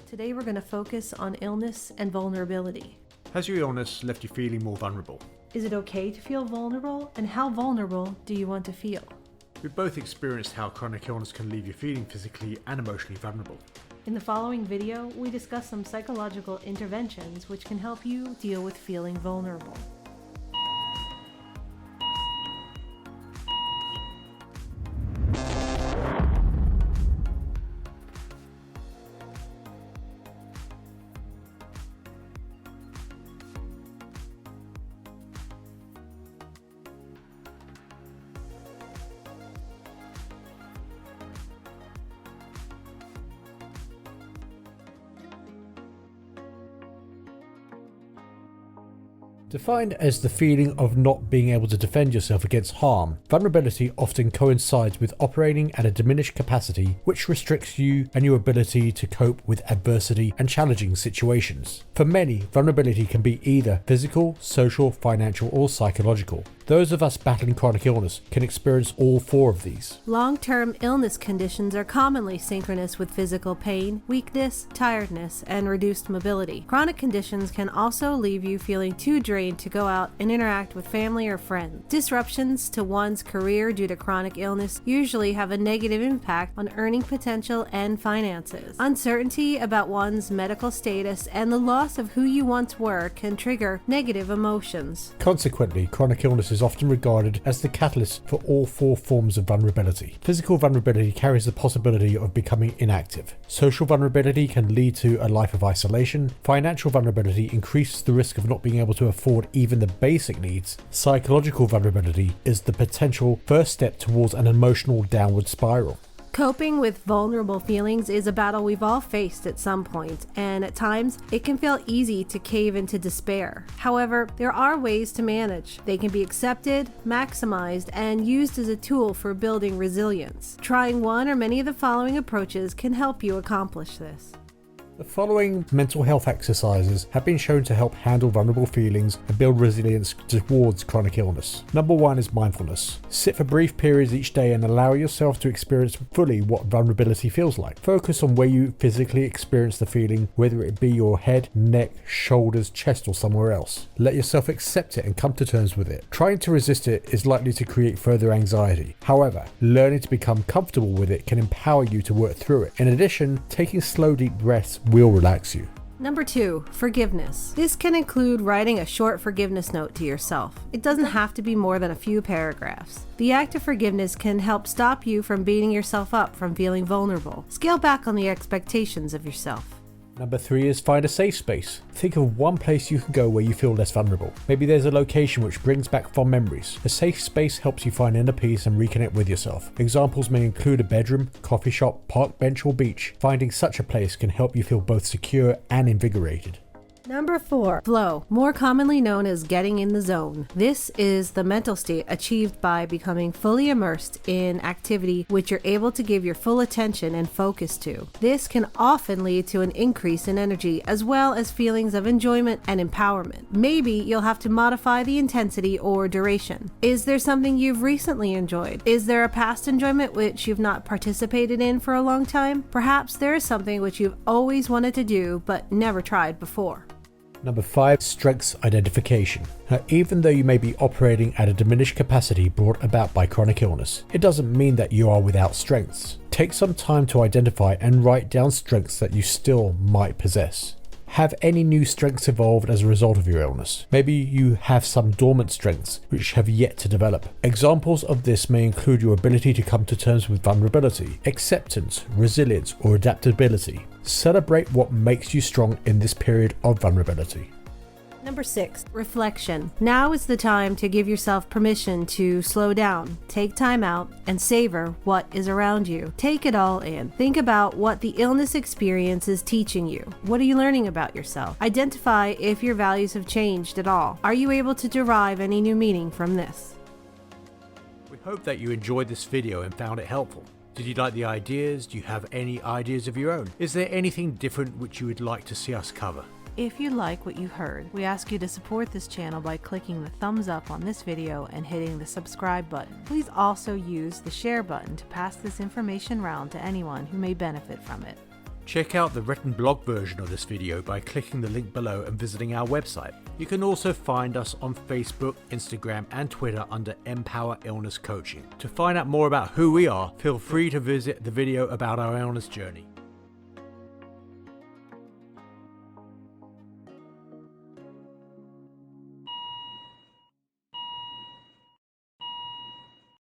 Today we're going to focus on illness and vulnerability. Has your illness left you feeling more vulnerable? Is it okay to feel vulnerable, and how vulnerable do you want to feel? We've both experienced how chronic illness can leave you feeling physically and emotionally vulnerable. In the following video, we discuss some psychological interventions which can help you deal with feeling vulnerable. Defined as the feeling of not being able to defend yourself against harm, vulnerability often coincides with operating at a diminished capacity, which restricts you and your ability to cope with adversity and challenging situations. For many, vulnerability can be either physical, social, financial, or psychological. Those of us battling chronic illness can experience all four of these. Long-term illness conditions are commonly synchronous with physical pain, weakness, tiredness, and reduced mobility. Chronic conditions can also leave you feeling too drained to go out and interact with family or friends. Disruptions to one's career due to chronic illness usually have a negative impact on earning potential and finances. Uncertainty about one's medical status and the loss of who you once were can trigger negative emotions. Consequently, chronic illness is often regarded as the catalyst for all four forms of vulnerability. Physical vulnerability carries the possibility of becoming inactive. Social vulnerability can lead to a life of isolation. Financial vulnerability increases the risk of not being able to afford even the basic needs. Psychological vulnerability is the potential first step towards an emotional downward spiral. Coping with vulnerable feelings is a battle we've all faced at some point, and at times it can feel easy to cave into despair. However, there are ways to manage. They can be accepted, maximized, and used as a tool for building resilience. Trying one or many of the following approaches can help you accomplish this. The following mental health exercises have been shown to help handle vulnerable feelings and build resilience towards chronic illness. Number 1 is mindfulness. Sit for brief periods each day and allow yourself to experience fully what vulnerability feels like. Focus on where you physically experience the feeling, whether it be your head, neck, shoulders, chest, or somewhere else. Let yourself accept it and come to terms with it. Trying to resist it is likely to create further anxiety. However, learning to become comfortable with it can empower you to work through it. In addition, taking slow, deep breaths will relax you. Number 2, forgiveness. This can include writing a short forgiveness note to yourself. It doesn't have to be more than a few paragraphs. The act of forgiveness can help stop you from beating yourself up from feeling vulnerable. Scale back on the expectations of yourself. Number 3 is find a safe space. Think of one place you can go where you feel less vulnerable. Maybe there's a location which brings back fond memories. A safe space helps you find inner peace and reconnect with yourself. Examples may include a bedroom, coffee shop, park bench, or beach. Finding such a place can help you feel both secure and invigorated. Number 4, flow, more commonly known as getting in the zone. This is the mental state achieved by becoming fully immersed in activity which you're able to give your full attention and focus to. This can often lead to an increase in energy as well as feelings of enjoyment and empowerment. Maybe you'll have to modify the intensity or duration. Is there something you've recently enjoyed? Is there a past enjoyment which you've not participated in for a long time? Perhaps there is something which you've always wanted to do but never tried before. Number 5, strengths identification. Now, even though you may be operating at a diminished capacity brought about by chronic illness, it doesn't mean that you are without strengths. Take some time to identify and write down strengths that you still might possess. Have any new strengths evolved as a result of your illness? Maybe you have some dormant strengths which have yet to develop. Examples of this may include your ability to come to terms with vulnerability, acceptance, resilience, or adaptability. Celebrate what makes you strong in this period of vulnerability. Number 6, reflection. Now is the time to give yourself permission to slow down, take time out, and savor what is around you. Take it all in. Think about what the illness experience is teaching you. What are you learning about yourself? Identify if your values have changed at all. Are you able to derive any new meaning from this? We hope that you enjoyed this video and found it helpful. Did you like the ideas? Do you have any ideas of your own? Is there anything different which you would like to see us cover? If you like what you heard, we ask you to support this channel by clicking the thumbs up on this video and hitting the subscribe button. Please also use the share button to pass this information around to anyone who may benefit from it. Check out the written blog version of this video by clicking the link below and visiting our website. You can also find us on Facebook, Instagram and Twitter under Empower Illness Coaching. To find out more about who we are, feel free to visit the video about our illness journey.